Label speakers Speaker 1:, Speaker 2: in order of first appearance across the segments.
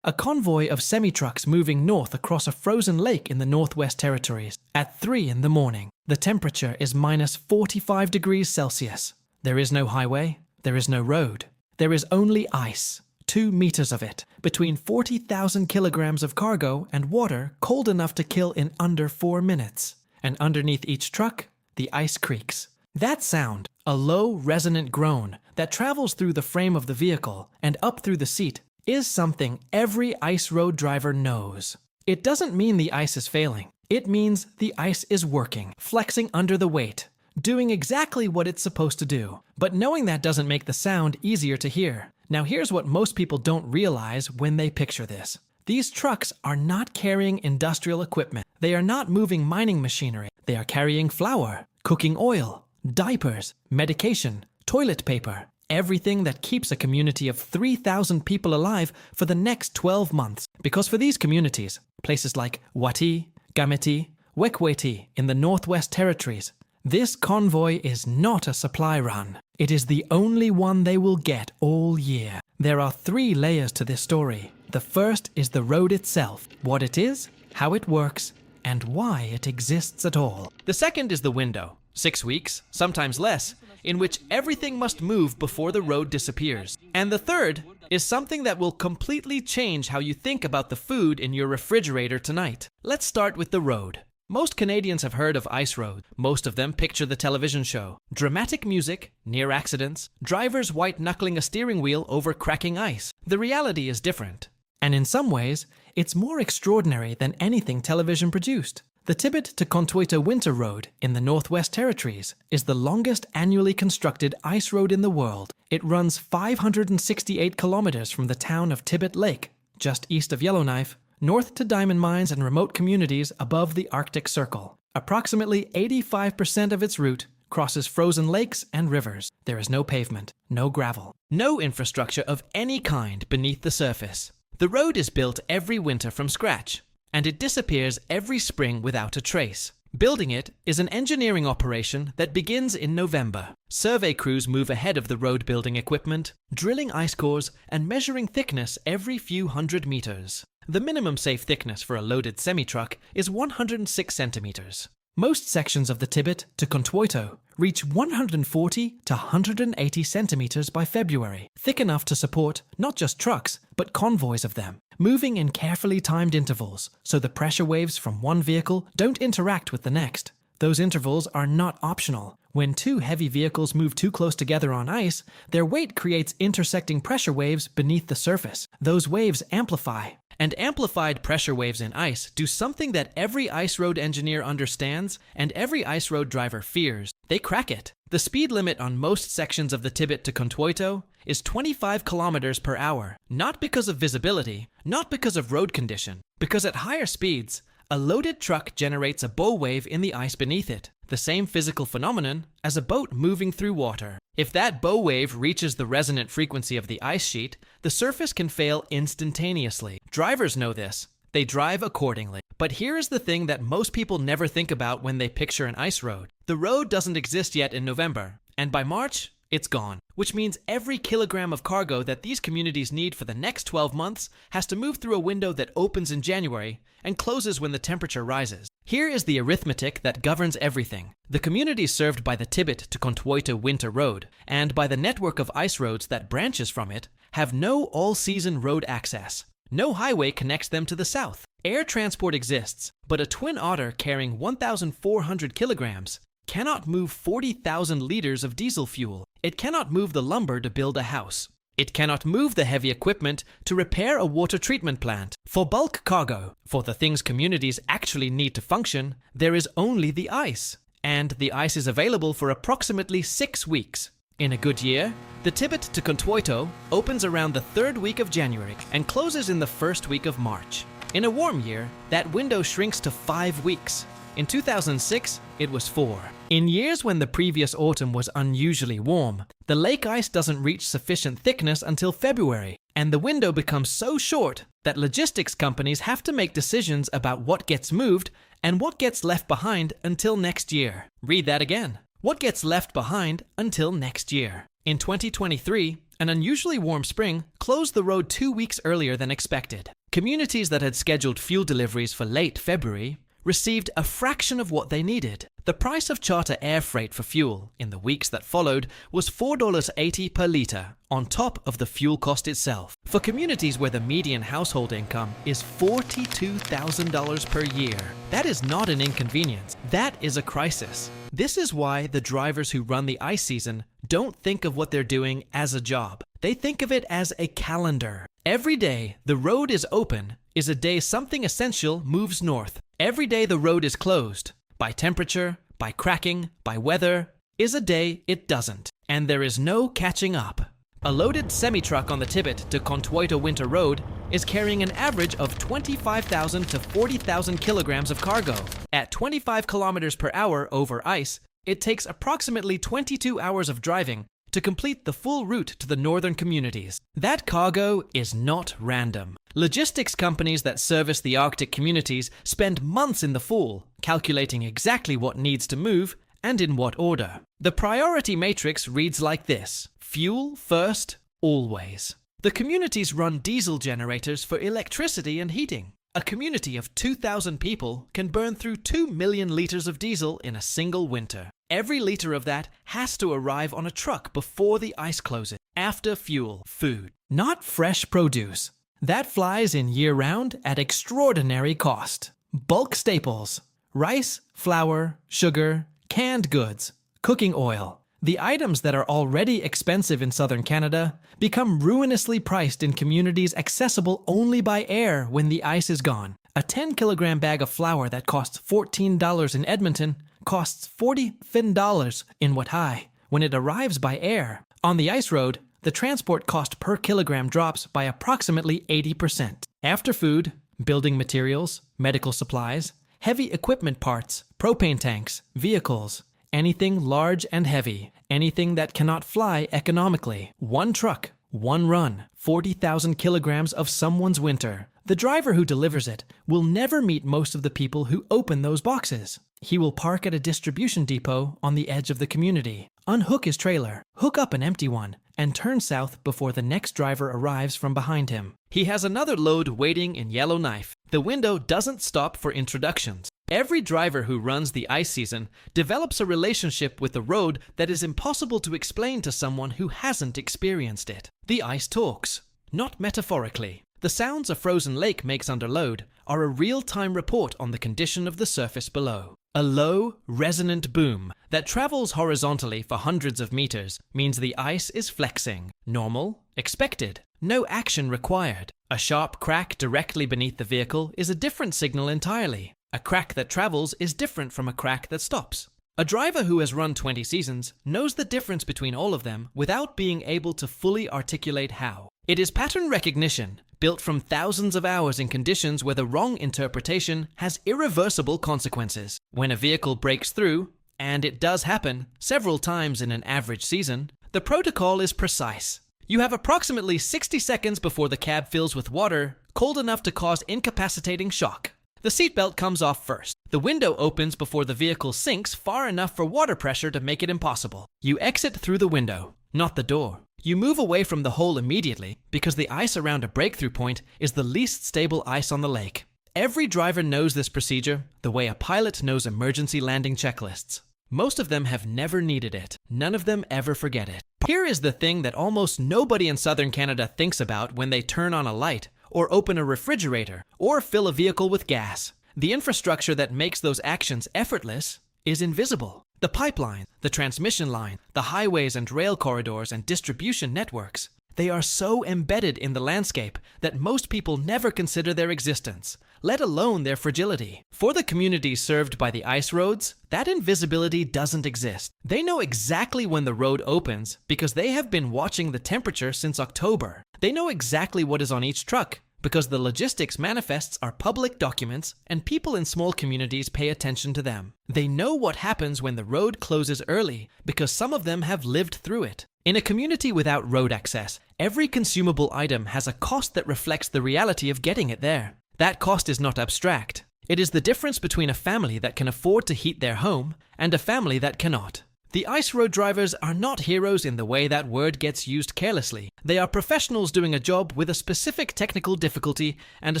Speaker 1: A convoy of semi-trucks moving north across a frozen lake in the Northwest Territories. At 3 in the morning, the temperature is minus 45 degrees Celsius. There is no highway, there is no road. There is only ice, 2 meters of it, between 40,000 kilograms of cargo and water cold enough to kill in under 4 minutes. And underneath each truck, the ice creaks. That sound, a low, resonant groan that travels through the frame of the vehicle and up through the seat, is something every ice road driver knows. It doesn't mean the ice is failing. It means the ice is working, flexing under the weight, doing exactly what it's supposed to do. But knowing that doesn't make the sound easier to hear. Now here's what most people don't realize when they picture this. These trucks are not carrying industrial equipment. They are not moving mining machinery. They are carrying flour, cooking oil, diapers, medication, toilet paper, everything that keeps a community of 3,000 people alive for the next 12 months. Because for these communities, places like Wati, Gameti, Wekweti in the Northwest Territories, this convoy is not a supply run. It is the only one they will get all year. There are 3 layers to this story. The first is the road itself, what it is, how it works, and why it exists at all. The second is the window, 6 weeks, sometimes less, in which everything must move before the road disappears. And the third is something that will completely change how you think about the food in your refrigerator tonight. Let's start with the road. Most Canadians have heard of ice roads. Most of them picture the television show. Dramatic music, near accidents, drivers white-knuckling a steering wheel over cracking ice. The reality is different. And in some ways, it's more extraordinary than anything television produced. The Tibbitt to Contwoyto Winter Road in the Northwest Territories is the longest annually constructed ice road in the world. It runs 568 kilometers from the town of Tibbitt Lake, just east of Yellowknife, north to diamond mines and remote communities above the Arctic Circle. Approximately 85% of its route crosses frozen lakes and rivers. There is no pavement, no gravel, no infrastructure of any kind beneath the surface. The road is built every winter from scratch, and it disappears every spring without a trace. Building it is an engineering operation that begins in November. Survey crews move ahead of the road building equipment, drilling ice cores and measuring thickness every few hundred meters. The minimum safe thickness for a loaded semi-truck is 106 centimeters. Most sections of the Tibbitt to Contwoyto reach 140 to 180 centimeters by February, thick enough to support not just trucks, but convoys of them, moving in carefully timed intervals so the pressure waves from one vehicle don't interact with the next. Those intervals are not optional. When 2 heavy vehicles move too close together on ice, their weight creates intersecting pressure waves beneath the surface. Those waves amplify. And amplified pressure waves in ice do something that every ice road engineer understands and every ice road driver fears. They crack it. The speed limit on most sections of the Tibbitt to Contwoyto is 25 kilometers per hour. Not because of visibility, not because of road condition, because at higher speeds, a loaded truck generates a bow wave in the ice beneath it, the same physical phenomenon as a boat moving through water. If that bow wave reaches the resonant frequency of the ice sheet, the surface can fail instantaneously. Drivers know this. They drive accordingly. But here is the thing that most people never think about when they picture an ice road. The road doesn't exist yet in November, and by March, it's gone. Which means every kilogram of cargo that these communities need for the next 12 months has to move through a window that opens in January and closes when the temperature rises. Here is the arithmetic that governs everything. The communities served by the Tibbitt to Contwoyto Winter Road and by the network of ice roads that branches from it have no all-season road access. No highway connects them to the south. Air transport exists, but a twin otter carrying 1,400 kilograms cannot move 40,000 liters of diesel fuel. It cannot move the lumber to build a house. It cannot move the heavy equipment to repair a water treatment plant. For bulk cargo, for the things communities actually need to function, there is only the ice. And the ice is available for approximately 6 weeks. In a good year, the Tibbitt to Contwoyto opens around the 3rd week of January and closes in the 1st week of March. In a warm year, that window shrinks to 5 weeks. In 2006, it was 4. In years when the previous autumn was unusually warm, the lake ice doesn't reach sufficient thickness until February, and the window becomes so short that logistics companies have to make decisions about what gets moved and what gets left behind until next year. Read that again. What gets left behind until next year. In 2023, an unusually warm spring closed the road 2 weeks earlier than expected. Communities that had scheduled fuel deliveries for late February received a fraction of what they needed. The price of charter air freight for fuel in the weeks that followed was $4.80 per litre, on top of the fuel cost itself. For communities where the median household income is $42,000 per year, that is not an inconvenience, that is a crisis. This is why the drivers who run the ice season don't think of what they're doing as a job. They think of it as a calendar. Every day the road is open is a day something essential moves north. Every day the road is closed, by temperature, by cracking, by weather, is a day it doesn't. And there is no catching up. A loaded semi-truck on the Tibbitt to Contwoyto Winter Road is carrying an average of 25,000 to 40,000 kilograms of cargo. At 25 kilometers per hour over ice, it takes approximately 22 hours of driving to complete the full route to the northern communities. That cargo is not random. Logistics companies that service the Arctic communities spend months in the fall, calculating exactly what needs to move and in what order. The priority matrix reads like this: fuel first, always. The communities run diesel generators for electricity and heating. A community of 2,000 people can burn through 2 million liters of diesel in a single winter. Every liter of that has to arrive on a truck before the ice closes. After fuel, food. Not fresh produce. That flies in year-round at extraordinary cost. Bulk staples. Rice, flour, sugar, canned goods, cooking oil. The items that are already expensive in southern Canada become ruinously priced in communities accessible only by air when the ice is gone. A 10-kilogram bag of flour that costs $14 in Edmonton costs $40 in Watai when it arrives by air. On the ice road, the transport cost per kilogram drops by approximately 80%. After food, building materials, medical supplies, heavy equipment parts, propane tanks, vehicles, anything large and heavy, anything that cannot fly economically. One truck, one run, 40,000 kilograms of someone's winter. The driver who delivers it will never meet most of the people who open those boxes. He will park at a distribution depot on the edge of the community, unhook his trailer, hook up an empty one, and turn south before the next driver arrives from behind him. He has another load waiting in Yellowknife. The window doesn't stop for introductions. Every driver who runs the ice season develops a relationship with the road that is impossible to explain to someone who hasn't experienced it. The ice talks, not metaphorically. The sounds a frozen lake makes under load are a real-time report on the condition of the surface below. A low, resonant boom that travels horizontally for hundreds of meters means the ice is flexing. Normal, expected, no action required. A sharp crack directly beneath the vehicle is a different signal entirely. A crack that travels is different from a crack that stops. A driver who has run 20 seasons knows the difference between all of them without being able to fully articulate how. It is pattern recognition, built from thousands of hours in conditions where the wrong interpretation has irreversible consequences. When a vehicle breaks through, and it does happen several times in an average season, the protocol is precise. You have approximately 60 seconds before the cab fills with water cold enough to cause incapacitating shock. The seatbelt comes off first. The window opens before the vehicle sinks far enough for water pressure to make it impossible. You exit through the window, not the door. You move away from the hole immediately because the ice around a breakthrough point is the least stable ice on the lake. Every driver knows this procedure the way a pilot knows emergency landing checklists. Most of them have never needed it. None of them ever forget it. Here is the thing that almost nobody in southern Canada thinks about when they turn on a light, or open a refrigerator, or fill a vehicle with gas. The infrastructure that makes those actions effortless is invisible. The pipeline, the transmission line, the highways and rail corridors and distribution networks. They are so embedded in the landscape that most people never consider their existence, let alone their fragility. For the communities served by the ice roads, that invisibility doesn't exist. They know exactly when the road opens because they have been watching the temperature since October. They know exactly what is on each truck because the logistics manifests are public documents and people in small communities pay attention to them. They know what happens when the road closes early because some of them have lived through it. In a community without road access, every consumable item has a cost that reflects the reality of getting it there. That cost is not abstract. It is the difference between a family that can afford to heat their home and a family that cannot. The ice road drivers are not heroes in the way that word gets used carelessly. They are professionals doing a job with a specific technical difficulty and a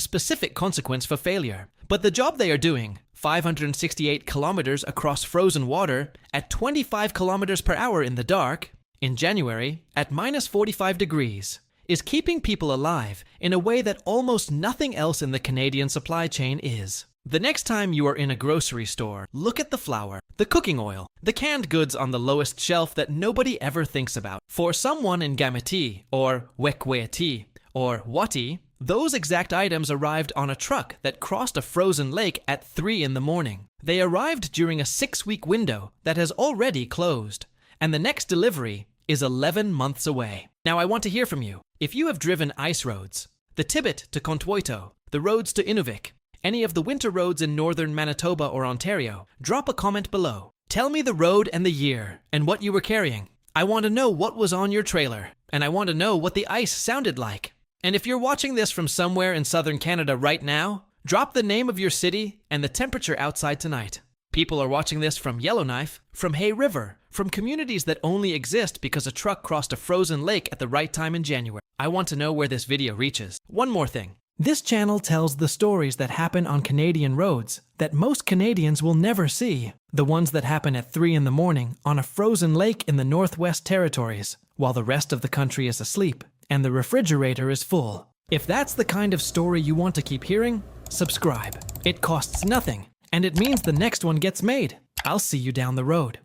Speaker 1: specific consequence for failure. But the job they are doing, 568 kilometers across frozen water at 25 kilometers per hour in the dark, in January, at minus 45 degrees, is keeping people alive in a way that almost nothing else in the Canadian supply chain is. The next time you are in a grocery store, look at the flour, the cooking oil, the canned goods on the lowest shelf that nobody ever thinks about. For someone in Gameti, or Wekweti, or Wati, those exact items arrived on a truck that crossed a frozen lake at 3 in the morning. They arrived during a 6-week window that has already closed, and the next delivery is 11 months away. Now I want to hear from you. If you have driven ice roads, the Tibbitt to Contwoyto, the roads to Inuvik, any of the winter roads in northern Manitoba or Ontario, drop a comment below. Tell me the road and the year, and what you were carrying. I want to know what was on your trailer, and I want to know what the ice sounded like. And if you're watching this from somewhere in southern Canada right now, drop the name of your city and the temperature outside tonight. People are watching this from Yellowknife, from Hay River, from communities that only exist because a truck crossed a frozen lake at the right time in January. I want to know where this video reaches. One more thing. This channel tells the stories that happen on Canadian roads that most Canadians will never see. The ones that happen at 3 in the morning on a frozen lake in the Northwest Territories, while the rest of the country is asleep and the refrigerator is full. If that's the kind of story you want to keep hearing, subscribe. It costs nothing, and it means the next one gets made. I'll see you down the road.